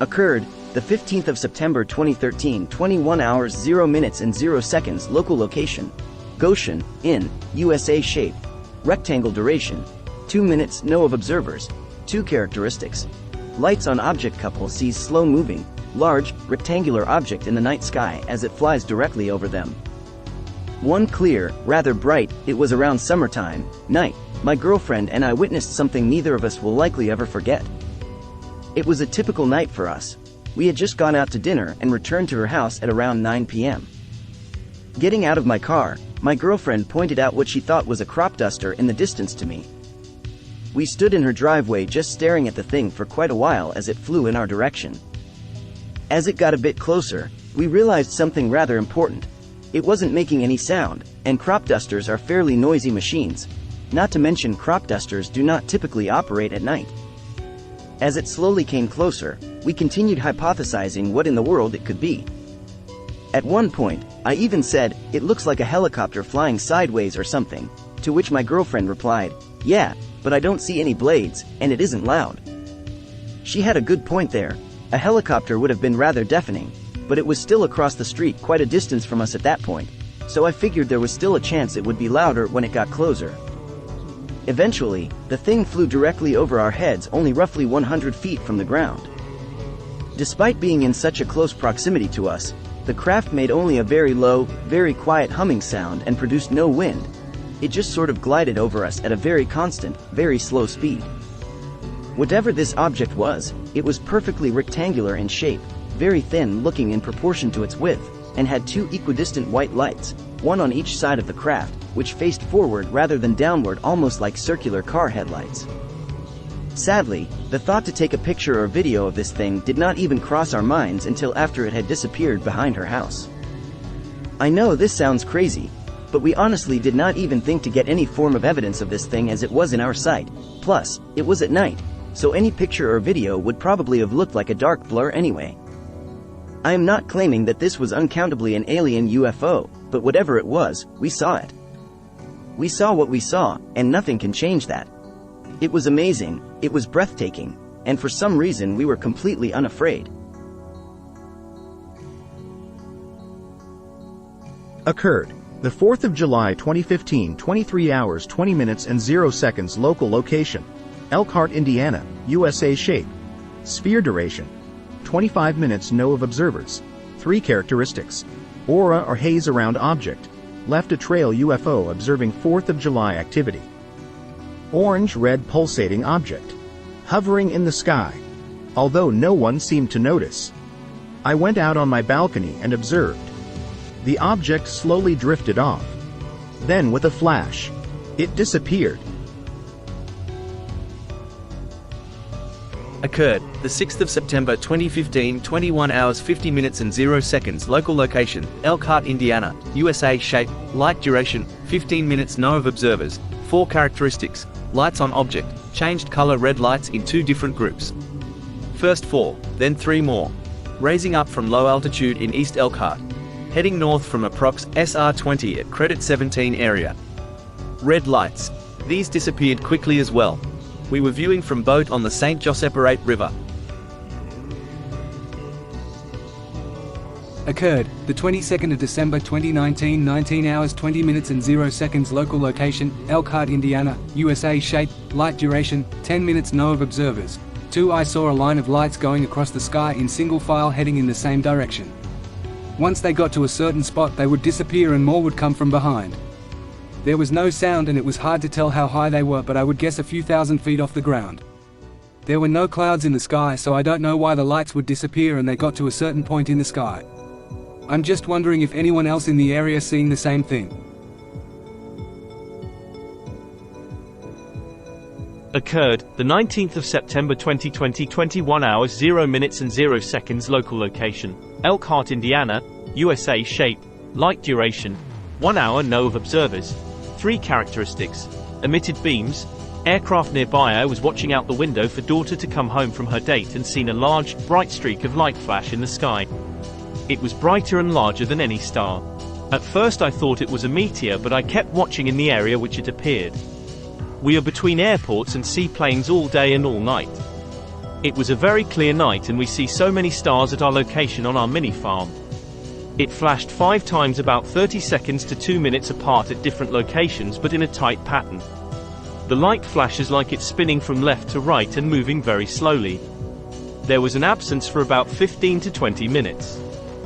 Occurred the 15th of September 2013, 21 hours 0 minutes and 0 seconds. Local location: Goshen, in USA. Shape: rectangle. Duration: 2 minutes. No of observers. 2 characteristics: lights on object. Couple sees slow moving, large, rectangular object in the night sky as it flies directly over them. 1 clear, rather bright. It was around summertime, night. My girlfriend and I witnessed something neither of us will likely ever forget. It was a typical night for us. We had just gone out to dinner and returned to her house at around 9 p.m. Getting out of my car, my girlfriend pointed out what she thought was a crop duster in the distance to me. We stood in her driveway just staring at the thing for quite a while as it flew in our direction. As it got a bit closer, we realized something rather important. It wasn't making any sound, and crop dusters are fairly noisy machines. Not to mention crop dusters do not typically operate at night. As it slowly came closer, we continued hypothesizing what in the world it could be. At one point, I even said, "It looks like a helicopter flying sideways or something," to which my girlfriend replied, "Yeah, but I don't see any blades, and it isn't loud." She had a good point there. A helicopter would have been rather deafening, but it was still across the street quite a distance from us at that point, so I figured there was still a chance it would be louder when it got closer. Eventually, the thing flew directly over our heads, only roughly 100 feet from the ground. Despite being in such a close proximity to us, the craft made only a very low, very quiet humming sound and produced no wind. It just sort of glided over us at a very constant, very slow speed. Whatever this object was, it was perfectly rectangular in shape, very thin looking in proportion to its width, and had 2 equidistant white lights, one on each side of the craft, which faced forward rather than downward, almost like circular car headlights. Sadly, the thought to take a picture or video of this thing did not even cross our minds until after it had disappeared behind her house. I know this sounds crazy, but we honestly did not even think to get any form of evidence of this thing as it was in our sight. Plus, it was at night, so any picture or video would probably have looked like a dark blur anyway. I am not claiming that this was uncountably an alien UFO, but whatever it was, we saw it. We saw what we saw, and nothing can change that. It was amazing, it was breathtaking, and for some reason we were completely unafraid. Occurred the 4th of July 2015, 23 hours 20 minutes and 0 seconds. Local location: Elkhart, Indiana, USA. Shape: sphere. Duration: 25 minutes. No of observers. 3 characteristics: aura or haze around object. Left a trail UFO observing 4th of July activity. Orange-red pulsating object. Hovering in the sky. Although no one seemed to notice. I went out on my balcony and observed. The object slowly drifted off. Then with a flash, it disappeared. Occurred the 6th of September 2015, 21 hours 50 minutes and 0 seconds. Local location: Elkhart, Indiana, USA. Shape: light. Duration: 15 minutes. No of observers. 4 characteristics: lights on object, changed color. Red lights in 2 different groups. First 4, then 3 more. Raising up from low altitude in East Elkhart. Heading north from approx. SR20 at Credit 17 area. Red lights. These disappeared quickly as well. We were viewing from boat on the St. Joseph River. Occurred the 22nd of December 2019, 19 hours 20 minutes and 0 seconds. Local location: Elkhart, Indiana, USA. Shape: light. Duration: 10 minutes. No of observers. 2. I saw a line of lights going across the sky in single file heading in the same direction. Once they got to a certain spot, they would disappear and more would come from behind. There was no sound and it was hard to tell how high they were, but I would guess a few thousand feet off the ground. There were no clouds in the sky, so I don't know why the lights would disappear and they got to a certain point in the sky. I'm just wondering if anyone else in the area seeing the same thing. Occurred the 19th of September 2020, 21 hours 0 minutes and 0 seconds. Local location: Elkhart, Indiana, USA. Shape: light. Duration: 1 hour. No of observers. 3 characteristics: emitted beams, Aircraft nearby. I was watching out the window for daughter to come home from her date and seen a large, bright streak of light flash in the sky. It was brighter and larger than any star. At first I thought it was a meteor, but I kept watching in the area which it appeared. We are between airports and seaplanes all day and all night. It was a very clear night and we see so many stars at our location on our mini farm. It flashed 5 times, about 30 seconds to 2 minutes apart at different locations, but in a tight pattern. The light flashes like it's spinning from left to right and moving very slowly. There was an absence for about 15 to 20 minutes.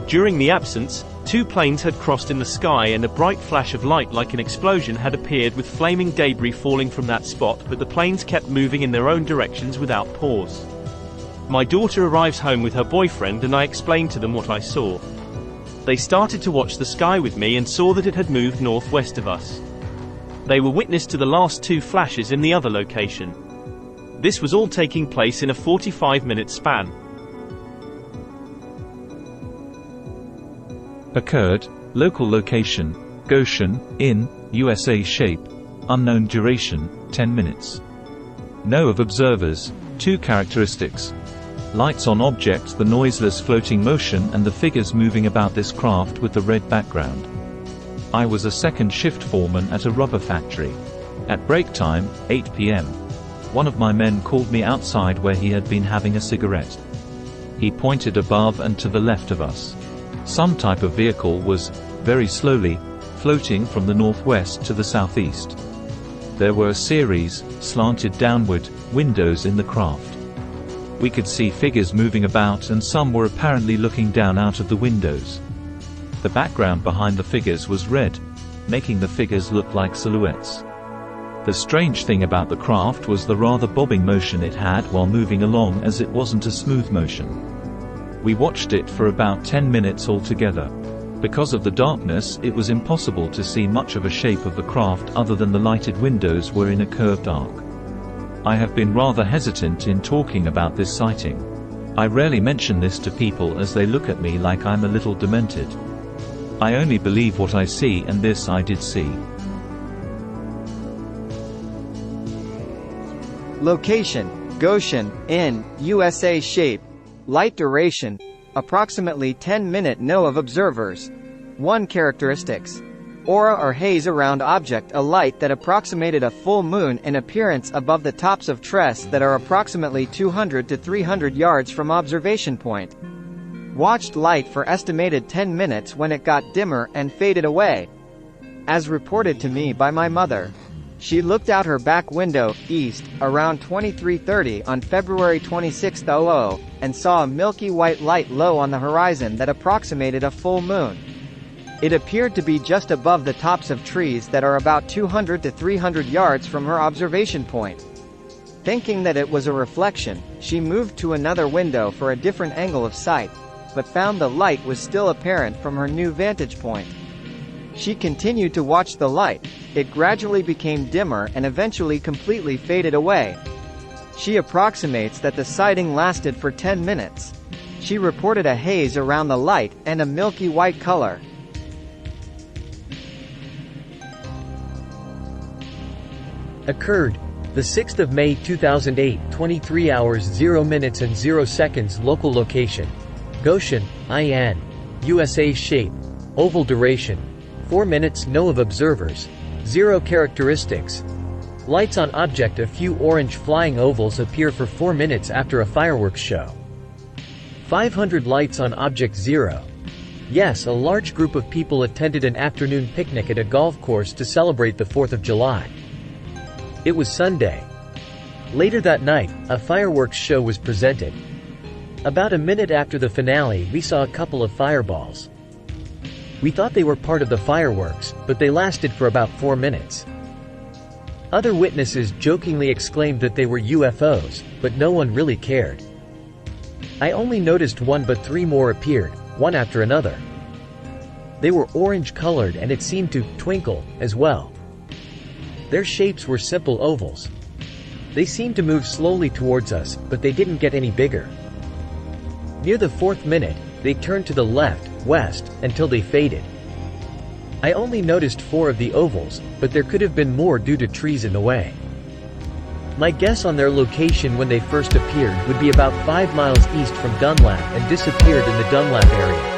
During the absence, 2 planes had crossed in the sky and a bright flash of light like an explosion had appeared with flaming debris falling from that spot, but the planes kept moving in their own directions without pause. My daughter arrives home with her boyfriend and I explained to them what I saw. They started to watch the sky with me and saw that it had moved northwest of us. They were witness to the last 2 flashes in the other location. This was all taking place in a 45-minute span. Occurred, local location, Goshen, in, USA. Shape, unknown duration, 10 minutes. Know of observers, 2 characteristics. Lights on object, the noiseless floating motion and the figures moving about this craft with the red background. I was a second shift foreman at a rubber factory. At break time, 8 p.m. One of my men called me outside where he had been having a cigarette. He pointed above and to the left of us. Some type of vehicle was, very slowly, floating from the northwest to the southeast. There were a series, slanted downward, windows in the craft. We could see figures moving about and some were apparently looking down out of the windows. The background behind the figures was red, making the figures look like silhouettes. The strange thing about the craft was the rather bobbing motion it had while moving along, as it wasn't a smooth motion. We watched it for about 10 minutes altogether. Because of the darkness, it was impossible to see much of a shape of the craft other than the lighted windows were in a curved arc. I have been rather hesitant in talking about this sighting. I rarely mention this to people as they look at me like I'm a little demented. I only believe what I see, and this I did see. Location, Goshen, in, USA. Shape, light duration, approximately 10-minute. Know of observers. 1 characteristics. Aura or haze around object, a light that approximated a full moon in appearance above the tops of trees that are approximately 200 to 300 yards from observation point. Watched light for estimated 10 minutes when it got dimmer and faded away. As reported to me by my mother. She looked out her back window, east, around 23:30 on February 26, and saw a milky white light low on the horizon that approximated a full moon. It appeared to be just above the tops of trees that are about 200 to 300 yards from her observation point. Thinking that it was a reflection, she moved to another window for a different angle of sight, but found the light was still apparent from her new vantage point. She continued to watch the light. It gradually became dimmer and eventually completely faded away. She approximates that the sighting lasted for 10 minutes. She reported a haze around the light and a milky white color. Occurred the 6th of May 2008, 23 hours 0 minutes and 0 seconds. Local location, Goshen, IN, USA. Shape, oval duration, 4 minutes. Know of observers. 0 characteristics. Lights on object, a few orange flying ovals appear for 4 minutes after a fireworks show. 500 lights on object. 0. Yes, a large group of people attended an afternoon picnic at a golf course to celebrate the 4th of July. It was Sunday. Later that night, a fireworks show was presented. About a minute after the finale, we saw a couple of fireballs. We thought they were part of the fireworks, but they lasted for about 4 minutes. Other witnesses jokingly exclaimed that they were UFOs, but no one really cared. I only noticed one, but 3 more appeared, one after another. They were orange colored and it seemed to twinkle as well. Their shapes were simple ovals. They seemed to move slowly towards us, but they didn't get any bigger. Near the 4th minute, they turned to the left, west, until they faded. I only noticed 4 of the ovals, but there could have been more due to trees in the way. My guess on their location when they first appeared would be about 5 miles east from Dunlap and disappeared in the Dunlap area.